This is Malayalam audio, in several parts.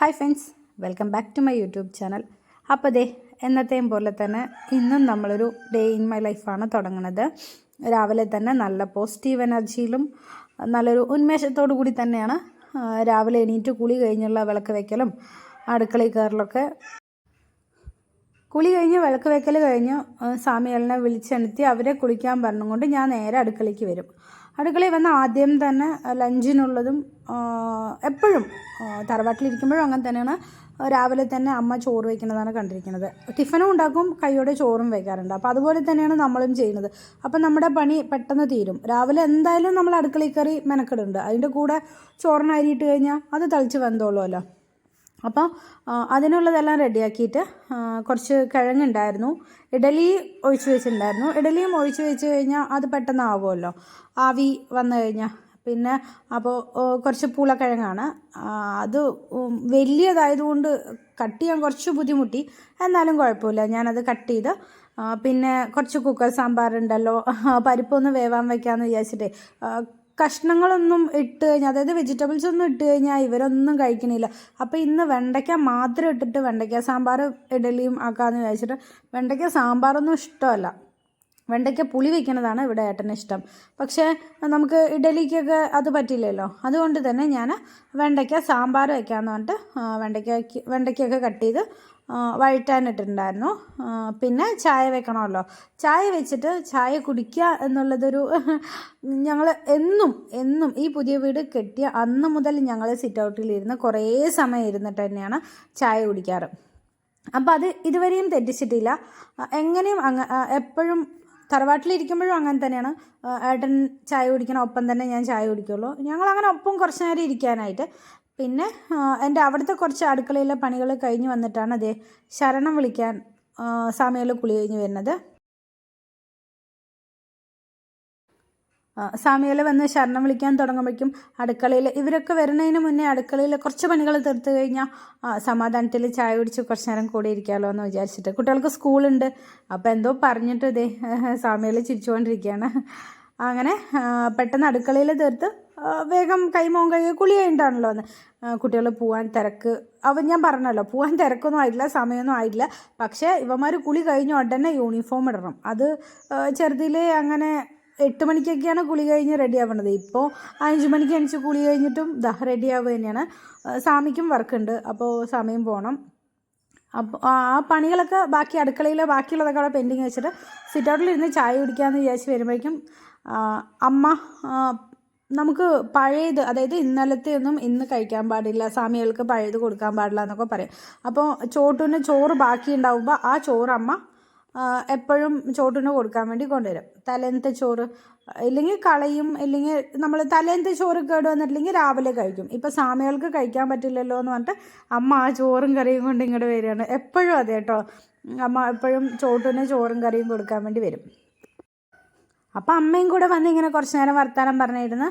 Hi friends, welcome back to my YouTube channel. അപ്പോൾ എന്നത്തെയും പോലെ തന്നെ ഇന്നും നമ്മളൊരു ഡേ ഇൻ മൈ ലൈഫാണ് തുടങ്ങുന്നത്. രാവിലെ തന്നെ നല്ല പോസിറ്റീവ് എനർജിയിലും നല്ലൊരു ഉന്മേഷത്തോടു കൂടി തന്നെയാണ് രാവിലെ എണീറ്റ് കുളി കഴിഞ്ഞുള്ള വിളക്ക് വയ്ക്കലും അടുക്കളയിൽ കയറലൊക്കെ. കുളി കഴിഞ്ഞ് വിളക്ക് വയ്ക്കൽ കഴിഞ്ഞ് സാമിയലിനെ വിളിച്ചെണുത്തി അവരെ കുളിക്കാൻ പറഞ്ഞുകൊണ്ട് ഞാൻ നേരെ അടുക്കളയ്ക്ക് വരും. അടുക്കളയിൽ വന്ന് ആദ്യം തന്നെ ലഞ്ചിനുള്ളതും എപ്പോഴും തറവാട്ടിലിരിക്കുമ്പോഴും അങ്ങനെ തന്നെയാണ്. രാവിലെ തന്നെ അമ്മ ചോറ് വയ്ക്കുന്നതാണ് കണ്ടിരിക്കുന്നത്. ടിഫിനും ഉണ്ടാക്കും, കൈയോടെ ചോറും വയ്ക്കാറുണ്ട്. അപ്പോൾ അതുപോലെ തന്നെയാണ് നമ്മളും ചെയ്യുന്നത്. അപ്പം നമ്മുടെ പണി പെട്ടെന്ന് തീരും. രാവിലെ എന്തായാലും നമ്മൾ അടുക്കളയിൽ കയറി മെനക്കെടുണ്ട്. അതിൻ്റെ കൂടെ ചോറിന് അരിയിട്ട് കഴിഞ്ഞാൽ അത് തളിച്ച് വെന്തോളുമല്ലോ. അപ്പോൾ അതിനുള്ളതെല്ലാം റെഡിയാക്കിയിട്ട് കുറച്ച് കിഴങ്ങുണ്ടായിരുന്നു, ഇഡലി ഒഴിച്ച് വെച്ചിട്ടുണ്ടായിരുന്നു. ഇഡലിയും ഒഴിച്ച് വെച്ച് കഴിഞ്ഞാൽ അത് പെട്ടെന്ന് ആവുമല്ലോ, ആവി വന്നു കഴിഞ്ഞാൽ. പിന്നെ അപ്പോൾ കുറച്ച് പൂളക്കിഴങ്ങാണ്, അത് വലിയതായതുകൊണ്ട് കട്ട് ചെയ്യാൻ കുറച്ച് ബുദ്ധിമുട്ടി. എന്നാലും കുഴപ്പമില്ല, ഞാനത് കട്ട് ചെയ്ത്. പിന്നെ കുറച്ച് കുക്കർ സാമ്പാറുണ്ടല്ലോ, പരിപ്പൊന്ന് വേവാൻ വയ്ക്കാമെന്ന് വിചാരിച്ചിട്ടേ കഷ്ണങ്ങളൊന്നും ഇട്ട് കഴിഞ്ഞാൽ, അതായത് വെജിറ്റബിൾസ് ഒന്നും ഇട്ട് കഴിഞ്ഞാൽ ഇവരൊന്നും കഴിക്കണില്ല. അപ്പോൾ ഇന്ന് വെണ്ടയ്ക്ക മാത്രം ഇട്ടിട്ട് വെണ്ടയ്ക്ക സാമ്പാർ ഇഡലിയും ആക്കാമെന്ന് വിചാരിച്ചിട്ട്. വെണ്ടയ്ക്ക സാമ്പാറൊന്നും ഇഷ്ടമല്ല, വെണ്ടയ്ക്ക പുളി വയ്ക്കുന്നതാണ് ഇവിടെ ഏട്ടന് ഇഷ്ടം. പക്ഷേ നമുക്ക് ഇഡലിക്കൊക്കെ അത് പറ്റില്ലല്ലോ. അതുകൊണ്ട് തന്നെ ഞാൻ വെണ്ടയ്ക്ക സാമ്പാർ വയ്ക്കാമെന്ന് പറഞ്ഞിട്ട് വെണ്ടയ്ക്കൊക്കെ കട്ട് ചെയ്ത് വഴറ്റാനിട്ടിട്ടുണ്ടായിരുന്നു. പിന്നെ ചായ വെക്കണമല്ലോ. ചായ വെച്ചിട്ട് ചായ കുടിക്കുക എന്നുള്ളതൊരു ഞങ്ങൾ എന്നും ഈ പുതിയ വീട് കെട്ടിയ അന്ന് മുതൽ ഞങ്ങൾ സിറ്റ് ഔട്ടിലിരുന്ന് കുറേ സമയം ഇരുന്നിട്ട് തന്നെയാണ് ചായ കുടിക്കാറ്. അപ്പോൾ അത് ഇതുവരെയും തെറ്റിച്ചിട്ടില്ല. എങ്ങനെയും എപ്പോഴും തറവാട്ടിലിരിക്കുമ്പോഴും അങ്ങനെ തന്നെയാണ്. ഏട്ടൻ ചായ കുടിക്കണം, ഒപ്പം തന്നെ ഞാൻ ചായ കുടിക്കുള്ളൂ. ഞങ്ങളങ്ങനെ ഒപ്പം കുറച്ച് നേരം ഇരിക്കാനായിട്ട്. പിന്നെ എൻ്റെ അവിടുത്തെ കുറച്ച് അടുക്കളയിലെ പണികൾ കഴിഞ്ഞ് വന്നിട്ടാണ് ശരണം വിളിക്കാൻ സാമിയൽ കുളി കഴിഞ്ഞ് വരുന്നത്. സാമിയൽ വന്ന് ശരണം വിളിക്കാൻ തുടങ്ങുമ്പോഴേക്കും അടുക്കളയിൽ ഇവരൊക്കെ വരുന്നതിന് മുന്നേ അടുക്കളയിൽ കുറച്ച് പണികൾ തീർത്ത് കഴിഞ്ഞാൽ സമാധാനത്തിൽ ചായ കുടിച്ച് കുറച്ച് നേരം കൂടെ ഇരിക്കാമല്ലോ എന്ന് വിചാരിച്ചിട്ട്. കുട്ടികൾക്ക് സ്കൂളുണ്ട്, അപ്പോൾ എന്തോ പറഞ്ഞിട്ട് സാമിയൽ ചിരിച്ചുകൊണ്ടിരിക്കുകയാണ്. അങ്ങനെ പെട്ടെന്ന് അടുക്കളയിൽ തീർത്ത് വേഗം കൈമോൻ കുളി കഴിഞ്ഞിട്ടാണല്ലോ എന്ന് കുട്ടികൾ പോകാൻ തിരക്ക്. ഞാൻ പറഞ്ഞല്ലോ, പോകാൻ തിരക്കൊന്നും ആയിട്ടില്ല, സമയമൊന്നും ആയിട്ടില്ല. പക്ഷേ ഇവന്മാർ കുളി കഴിഞ്ഞ ഉടനെ യൂണിഫോം ഇടണം. അത് ചെറുതിലേ അങ്ങനെ 8 മണിക്കൊക്കെയാണ് കുളി കഴിഞ്ഞ് റെഡി ആവുന്നത്. ഇപ്പോൾ 5 മണിക്ക് എണിച്ച് കുളി കഴിഞ്ഞിട്ടും റെഡി ആവുക തന്നെയാണ്. സാമിക്കും വർക്കുണ്ട്, അപ്പോൾ സമയം പോകണം. അപ്പോൾ ആ പണികളൊക്കെ അടുക്കളയിലെ ബാക്കിയുള്ളതൊക്കെ അവിടെ പെൻഡിങ് വെച്ചിട്ട് സിറ്റ് ഔട്ടിലിരുന്ന് ചായ കുടിക്കാമെന്ന് വിചാരിച്ച് വരുമ്പോഴേക്കും അമ്മ നമുക്ക് പഴയത്, അതായത് ഇന്നലത്തെ ഒന്നും ഇന്ന് കഴിക്കാൻ പാടില്ല, സാമികൾക്ക് പഴയത് കൊടുക്കാൻ പാടില്ല എന്നൊക്കെ പറയും. അപ്പോൾ ചോട്ടിന് ചോറ് ബാക്കി ഉണ്ടാവുമ്പോൾ ആ ചോറ് അമ്മ എപ്പോഴും ചോട്ടിന് കൊടുക്കാൻ വേണ്ടി കൊണ്ടുവരും. തലേന്നത്തെ ചോറ് ഇല്ലെങ്കിൽ കളയും, ഇല്ലെങ്കിൽ നമ്മൾ തലേന്നത്തെ ചോറ് കേട് വന്നിട്ടില്ലെങ്കിൽ രാവിലെ കഴിക്കും. ഇപ്പോൾ സാമികൾക്ക് കഴിക്കാൻ പറ്റില്ലല്ലോ എന്ന് പറഞ്ഞിട്ട് അമ്മ ആ ചോറും കറിയും കൊണ്ട് ഇങ്ങോട്ട് വരികയാണ്. എപ്പോഴും അതെ കേട്ടോ, അമ്മ എപ്പോഴും ചോട്ടിന് ചോറും കറിയും കൊടുക്കാൻ വേണ്ടി വരും. അപ്പോൾ അമ്മയും കൂടെ വന്ന് ഇങ്ങനെ കുറച്ച് നേരം വർത്തമാനം പറഞ്ഞിരുന്ന്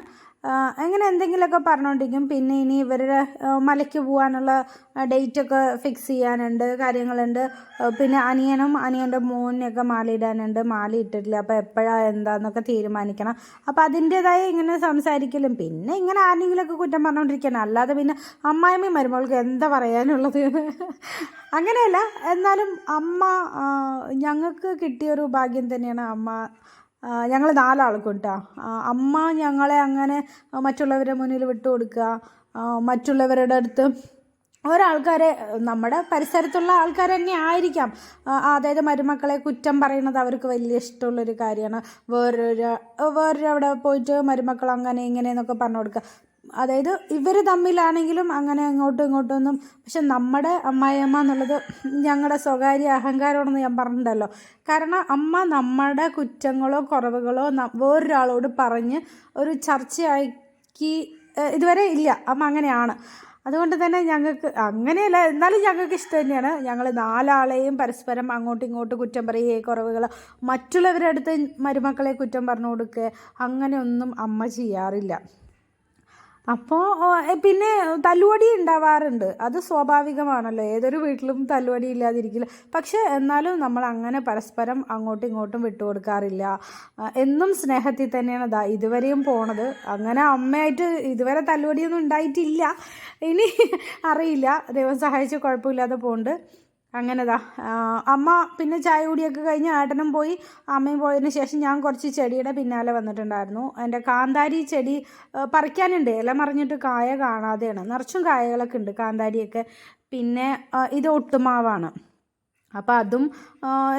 അങ്ങനെ എന്തെങ്കിലുമൊക്കെ പറഞ്ഞുകൊണ്ടിരിക്കും. പിന്നെ ഇനി ഇവരുടെ മലയ്ക്ക് പോകാനുള്ള ഡേറ്റൊക്കെ ഫിക്സ് ചെയ്യാനുണ്ട്, കാര്യങ്ങളുണ്ട്. പിന്നെ അനിയൻ്റെ മോനെയൊക്കെ മാലയിടാനുണ്ട്, മാല ഇട്ടിട്ടില്ല, അപ്പോൾ എപ്പോഴാണ് എന്താണെന്നൊക്കെ തീരുമാനിക്കണം. അപ്പോൾ അതിൻ്റേതായ ഇങ്ങനെ സംസാരിക്കലും പിന്നെ ഇങ്ങനെ ആരെങ്കിലുമൊക്കെ കുറ്റം പറഞ്ഞുകൊണ്ടിരിക്കണം. അല്ലാതെ പിന്നെ അമ്മായിമ്മയും മരുമകൾക്ക് എന്താ പറയാനുള്ളത്? അങ്ങനെയല്ല, എന്നാലും അമ്മ ഞങ്ങൾക്ക് കിട്ടിയൊരു ഭാഗ്യം തന്നെയാണ്. ഞങ്ങൾ 4 ആൾക്കും കേട്ടോ. അമ്മ ഞങ്ങളെ അങ്ങനെ മറ്റുള്ളവരുടെ മുന്നിൽ വിട്ടുകൊടുക്കുക, മറ്റുള്ളവരുടെ അടുത്ത് ഒരാൾക്കാരെ, നമ്മുടെ പരിസരത്തുള്ള ആൾക്കാർ തന്നെ ആയിരിക്കാം, അതായത് മരുമക്കളെ കുറ്റം പറയുന്നത് അവർക്ക് വലിയ ഇഷ്ടമുള്ളൊരു കാര്യമാണ്. വേറൊരു അവിടെ പോയിട്ട് മരുമക്കൾ അങ്ങനെ ഇങ്ങനെ എന്നൊക്കെ പറഞ്ഞു കൊടുക്കുക. അതായത് ഇവർ തമ്മിലാണെങ്കിലും അങ്ങനെ അങ്ങോട്ടും ഇങ്ങോട്ടും ഒന്നും. പക്ഷെ നമ്മുടെ അമ്മായിയമ്മ എന്നുള്ളത് ഞങ്ങളുടെ സ്വകാര്യ അഹങ്കാരമാണെന്ന് ഞാൻ പറഞ്ഞിട്ടുണ്ടല്ലോ. കാരണം അമ്മ നമ്മുടെ കുറ്റങ്ങളോ കുറവുകളോ വേറൊരാളോട് പറഞ്ഞ് ഒരു ചർച്ചയാക്കി ഇതുവരെ ഇല്ല. അമ്മ അങ്ങനെയാണ്. അതുകൊണ്ട് തന്നെ ഞങ്ങൾക്ക് അങ്ങനെയല്ല, എന്നാലും ഞങ്ങൾക്ക് ഇഷ്ടം തന്നെയാണ്. ഞങ്ങൾ 4 ആളെയും പരസ്പരം അങ്ങോട്ടും ഇങ്ങോട്ടും കുറ്റം പറയുകയോ കുറവുകൾ മറ്റുള്ളവരുടെ അടുത്ത് മരുമക്കളെ കുറ്റം പറഞ്ഞു കൊടുക്കുക അങ്ങനെയൊന്നും അമ്മ ചെയ്യാറില്ല. അപ്പോൾ പിന്നെ തല്ലുവടി ഉണ്ടാവാറുണ്ട്, അത് സ്വാഭാവികമാണല്ലോ, ഏതൊരു വീട്ടിലും തല്ലുവടി ഇല്ലാതിരിക്കില്ല. പക്ഷേ എന്നാലും നമ്മൾ അങ്ങനെ പരസ്പരം അങ്ങോട്ടും ഇങ്ങോട്ടും വിട്ടുകൊടുക്കാറില്ല. എന്നും സ്നേഹത്തിൽ തന്നെയാണ് ഇതുവരെയും പോണത്. അങ്ങനെ അമ്മയായിട്ട് ഇതുവരെ തല്ലുവടിയൊന്നും ഉണ്ടായിട്ടില്ല. ഇനി അറിയില്ല, ദൈവം സഹായിച്ച് കുഴപ്പമില്ലാതെ പോകുന്നുണ്ട്. അങ്ങനെതാ അമ്മ പിന്നെ ചായ കുടിയൊക്കെ കഴിഞ്ഞ് ഏട്ടനും പോയി, അമ്മയും പോയതിന് ശേഷം ഞാൻ കുറച്ച് ചെടിയുടെ പിന്നാലെ വന്നിട്ടുണ്ടായിരുന്നു. എൻ്റെ കാന്താരി ചെടി പറിക്കാനുണ്ട്, ഇല മറിഞ്ഞിട്ട് കായ കാണാതെയാണ്. നിറച്ചും കായകളൊക്കെ ഉണ്ട് കാന്താരിയൊക്കെ. പിന്നെ ഇത് ഒട്ടുമാവാണ്. അപ്പോൾ അതും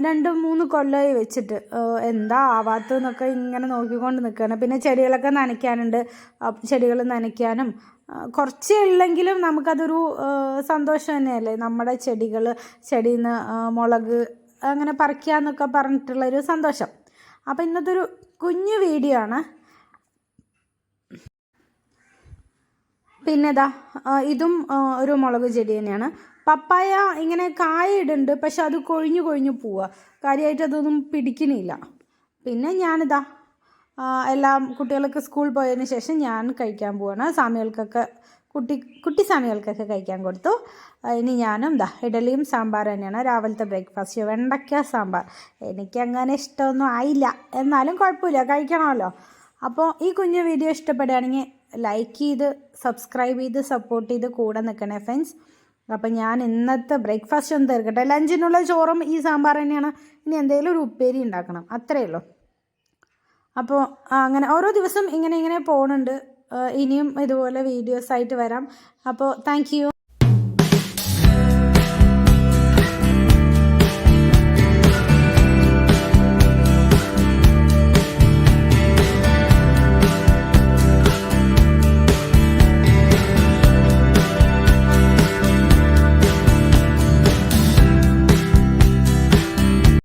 2-3 കൊല്ലമായി വെച്ചിട്ട് എന്താ ആവാത്തതെന്നൊക്കെ ഇങ്ങനെ നോക്കിക്കൊണ്ട് നിൽക്കുകയാണ്. പിന്നെ ചെടികളൊക്കെ നനയ്ക്കാനുണ്ട്. ചെടികൾ നനയ്ക്കാനും കുറച്ചേ ഉള്ളെങ്കിലും നമുക്കതൊരു സന്തോഷം തന്നെയല്ലേ, നമ്മുടെ ചെടിയിൽ നിന്ന് മുളക് അങ്ങനെ പറിക്കുക എന്നൊക്കെ പറഞ്ഞിട്ടുള്ളൊരു സന്തോഷം. അപ്പോൾ ഇന്നത്തെ ഒരു കുഞ്ഞു വീഡിയോ ആണ്. പിന്നെ ഇതും ഒരു മുളക് ചെടി തന്നെയാണ്. പപ്പായ ഇങ്ങനെ കായ ഇടുന്നുണ്ട്, പക്ഷെ അത് കൊഴിഞ്ഞു പോവുക, കാര്യമായിട്ട് അതൊന്നും പിടിക്കണില്ല. പിന്നെ ഞാനിതാ എല്ലാം കുട്ടികൾക്ക് സ്കൂൾ പോയതിന് ശേഷം ഞാൻ കഴിക്കാൻ പോവാണ്. സാമികൾക്കൊക്കെ കുട്ടി സാമികൾക്കൊക്കെ കഴിക്കാൻ കൊടുത്തു. ഇനി ഞാനും ഇഡലിയും സാമ്പാർ തന്നെയാണ് രാവിലത്തെ ബ്രേക്ക്ഫാസ്റ്റ്. വെണ്ടയ്ക്ക സാമ്പാർ എനിക്കങ്ങനെ ഇഷ്ടമൊന്നും ആയില്ല, എന്നാലും കുഴപ്പമില്ല, കഴിക്കണമല്ലോ. അപ്പോൾ ഈ കുഞ്ഞു വീഡിയോ ഇഷ്ടപ്പെടുകയാണെങ്കിൽ ലൈക്ക് ചെയ്ത് സബ്സ്ക്രൈബ് ചെയ്ത് സപ്പോർട്ട് ചെയ്ത് കൂടെ നിൽക്കണേ ഫ്രണ്ട്സ്. അപ്പം ഞാൻ ഇന്നത്തെ ബ്രേക്ക്ഫാസ്റ്റ് ഒന്ന് തീർക്കട്ടെ. ലഞ്ചിനുള്ള ചോറും ഈ സാമ്പാർ തന്നെയാണ്. ഇനി എന്തെങ്കിലും ഒരു ഉപ്പേരി ഉണ്ടാക്കണം, അത്രയേ ഉള്ളൂ. അപ്പോൾ അങ്ങനെ ഓരോ ദിവസം ഇങ്ങനെ പോകുന്നുണ്ട്. ഇനിയും ഇതുപോലെ വീഡിയോസായിട്ട് വരാം. അപ്പോൾ താങ്ക് യു.